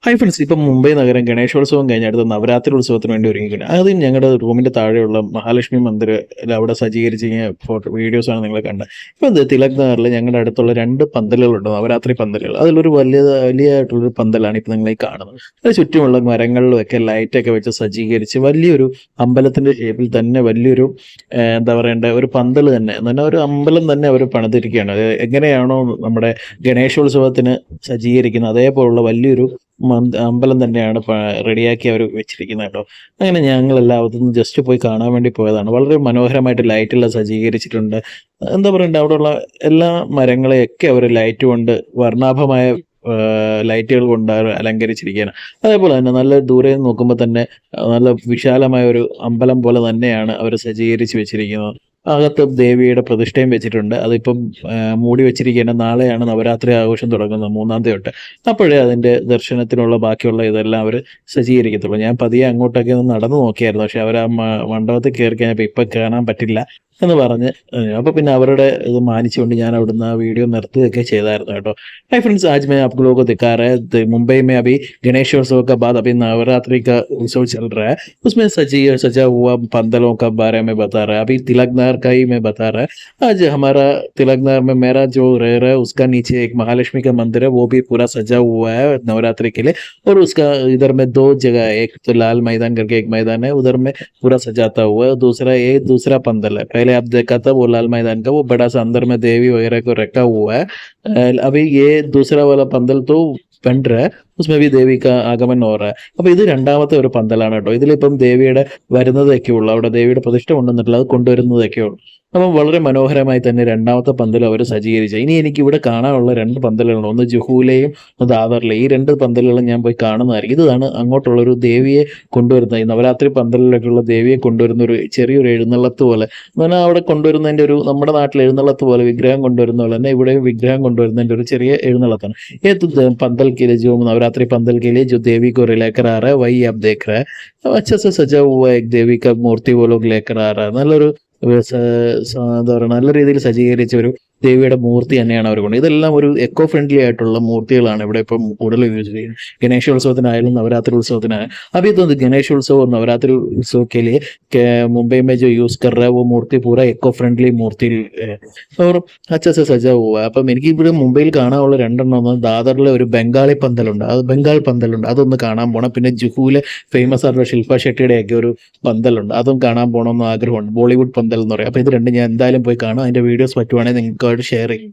Hi friends, ഇപ്പം മുംബൈ നഗരം ഗണേശോത്സവം കഴിഞ്ഞ അടുത്ത നവരാത്രി ഉത്സവത്തിന് വേണ്ടി ഒരുങ്ങിയിട്ടുണ്ട്. ആദ്യം ഞങ്ങളുടെ റൂമിൻ്റെ താഴെയുള്ള മഹാലക്ഷ്മി മന്ദിരം അവിടെ സജ്ജീകരിച്ച് വീഡിയോസാണ് നിങ്ങൾ കണ്ടത്. ഇപ്പോൾ ഇത് തിലക് നഗറിൽ ഞങ്ങളുടെ അടുത്തുള്ള 2 പന്തലുകളുണ്ട്, നവരാത്രി പന്തലുകൾ. അതിലൊരു വലിയതായിട്ടുള്ളൊരു പന്തലാണ് ഇപ്പോൾ നിങ്ങൾ ഈ കാണുന്നത്. അതിന് ചുറ്റുമുള്ള മരങ്ങളിലുമൊക്കെ ലൈറ്റൊക്കെ വെച്ച് സജ്ജീകരിച്ച് വലിയൊരു അമ്പലത്തിൻ്റെ ഷേപ്പിൽ തന്നെ വലിയൊരു എന്താ പറയേണ്ട ഒരു പന്തൽ തന്നെ എന്ന് പറഞ്ഞാൽ ഒരു അമ്പലം തന്നെ അവർ പണിതിരിക്കുകയാണ്. അത് എങ്ങനെയാണോ നമ്മുടെ ഗണേശോത്സവത്തിന് സജ്ജീകരിക്കുന്നത് അതേപോലുള്ള വലിയൊരു അമ്പലം തന്നെയാണ് റെഡിയാക്കി അവർ വെച്ചിരിക്കുന്നത് കേട്ടോ. അങ്ങനെ ഞങ്ങളെല്ലാവരും ജസ്റ്റ് പോയി കാണാൻ വേണ്ടി പോയതാണ്. വളരെ മനോഹരമായിട്ട് ലൈറ്റെല്ലാം സജ്ജീകരിച്ചിട്ടുണ്ട്. എന്താ പറയണ്ടേ, അവിടെയുള്ള എല്ലാ മരങ്ങളെയൊക്കെ അവർ ലൈറ്റ് കൊണ്ട് വർണ്ണാഭമായ ലൈറ്റുകൾ കൊണ്ട് അലങ്കരിച്ചിരിക്കുകയാണ്. അതേപോലെ തന്നെ നല്ല ദൂരെ നിന്ന് നോക്കുമ്പോൾ തന്നെ നല്ല വിശാലമായ ഒരു അമ്പലം പോലെ തന്നെയാണ് അവർ സജ്ജീകരിച്ച് വെച്ചിരിക്കുന്നത്. അകത്ത് ദേവിയുടെ പ്രതിഷ്ഠയും വെച്ചിട്ടുണ്ട്. അതിപ്പം മൂടി വെച്ചിരിക്കുകയാണ്. നാളെയാണ് നവരാത്രി ആഘോഷം തുടങ്ങുന്നത്, 3-ാം തീയതി തൊട്ട്. അപ്പോഴേ അതിൻ്റെ ദർശനത്തിനുള്ള ബാക്കിയുള്ള ഇതെല്ലാം അവർ സജ്ജീകരിക്കത്തുള്ളൂ. ഞാൻ പതിയെ അങ്ങോട്ടൊക്കെ ഒന്ന് നടന്നു നോക്കിയായിരുന്നു, പക്ഷെ അവർ ആ മണ്ഡപത്തിൽ കയറി കഴിഞ്ഞപ്പോൾ ഇപ്പം കാണാൻ പറ്റില്ല എന്ന് പറഞ്ഞ് അപ്പോൾ പിന്നെ അവരുടെ ഇത് മാനിച്ചുകൊണ്ട് ഞാൻ അവിടുന്ന് ആ വീഡിയോ നിർത്തുകയൊക്കെ ചെയ്തായിരുന്നു കേട്ടോ. हाय फ्रेंड्स, आज मैं आप लोगों को दिखा रहा है मुंबई में अभी गणेशोत्सव का बाद अभी नवरात्रि का उत्सव चल रहा है। उसमें सजा हुआ पंदलों का बारे में बता रहा है। अभी तिलक नगर का ही मैं बता रहा है। आज हमारा तिलक नगर में मेरा जो रह रहा है उसका नीचे एक महालक्ष्मी का मंदिर है, वो भी पूरा सजा हुआ है नवरात्रि के लिए। और उसका इधर में 2 जगह है, एक तो लाल मैदान करके एक मैदान है, उधर में पूरा सजाता हुआ है। दूसरा पंदल है, पहले आप देखा था वो लाल मैदान का, वो बड़ा सा अंदर में देवी वगैरह को रखा हुआ है। अभी ये दूसरा वाला पंदल तो बन रहा है, उसमें भी ദേവി का ആഗമനം हो रहा है. അപ്പോൾ ഇത് രണ്ടാമത്തെ ഒരു പന്തലാണ് കേട്ടോ. ഇതിലിപ്പം ദേവിയുടെ വരുന്നതൊക്കെ ഉള്ളൂ, അവിടെ ദേവിയുടെ പ്രതിഷ്ഠ കൊണ്ടുവന്നിട്ടുള്ള അത് കൊണ്ടുവരുന്നതൊക്കെ ഉള്ളൂ. അപ്പം വളരെ മനോഹരമായി തന്നെ രണ്ടാമത്തെ പന്തൽ അവർ സജ്ജീകരിച്ചു. ഇനി എനിക്ക് ഇവിടെ കാണാനുള്ള 2 പന്തലുകളുണ്ട്, ഒന്ന് ജുഹൂലെയും ഒന്ന് ദാദറിലെയും. ഈ 2 പന്തലുകളും ഞാൻ പോയി കാണുന്നതായിരിക്കും. ഇതാണ് അങ്ങോട്ടുള്ളൊരു ദേവിയെ കൊണ്ടുവരുന്ന, ഈ നവരാത്രി പന്തലിലേക്കുള്ള ദേവിയെ കൊണ്ടുവരുന്ന ഒരു ചെറിയൊരു എഴുന്നള്ളത്ത് പോലെ. എന്ന് പറഞ്ഞാൽ അവിടെ കൊണ്ടുവരുന്നതിൻ്റെ ഒരു, നമ്മുടെ നാട്ടിൽ എഴുന്നള്ളത്ത് പോലെ വിഗ്രഹം കൊണ്ടുവരുന്ന പോലെ തന്നെ ഇവിടെയും വിഗ്രഹം കൊണ്ടുവരുന്നതിൻ്റെ ഒരു ചെറിയ എഴുന്നള്ളത്താണ്. ഏത് പന്തൽ के लिए, जो नवरात्रि पंदल के लिए जो देवी को लेकर आ रहा है वही आप देख रहे हैं। अच्छा से सजा हुआ एक देवी का मूर्ति वो लोग लेकर आ रहा है. നല്ലൊരു എന്താ പറയുക, നല്ല രീതിയിൽ സജ്ജീകരിച്ച ഒരു ദേവിയുടെ മൂർത്തി തന്നെയാണ് അവർ കൊണ്ട്. ഇതെല്ലാം ഒരു എക്കോ ഫ്രണ്ട്ലി ആയിട്ടുള്ള മൂർത്തികളാണ് ഇവിടെ ഇപ്പം കൂടുതൽ യൂസ് ചെയ്യുന്നത്, ഗണേശോത്സവത്തിനായാലും നവരാത്रि उत्सवത്തിനായാലും. अभी तो गणेशोत्सव और नवरात्रि उत्सव के लिए मुंबई में जो यूज कर रहा है वो मूर्ति पूरा എക്കോ ഫ്രണ്ട്ലി മൂർത്തി और अच्छा से सजा हुआ है. അപ്പം എനിക്ക് ഇവിടെ മുംബൈയിൽ കാണാനുള്ള 2 എണ്ണം, ഒന്ന് ദാദറിലെ ഒരു ബംഗാളി പന്തലുണ്ട്, അത് ബംഗാൾ പന്തലുണ്ട്, അതൊന്ന് കാണാൻ പോകണം. പിന്നെ ജുഹൂലെ ഫേമസ് ആയിട്ടുള്ള ശില്പ ഷെട്ടിയുടെയൊക്കെ ഒരു പന്തലുണ്ട്, അതും കാണാൻ പോകണമെന്ന് ആഗ്രഹമുണ്ട്, ബോളിവുഡ് പന്തൽ എന്ന് പറയും. അപ്പോൾ ഇത് 2 ഞാൻ എന്തായാലും പോയി കാണും. അതിൻ്റെ വീഡിയോസ് പറ്റുവാണെങ്കിൽ നിങ്ങൾക്ക് ഷെയർ ചെയ്യും.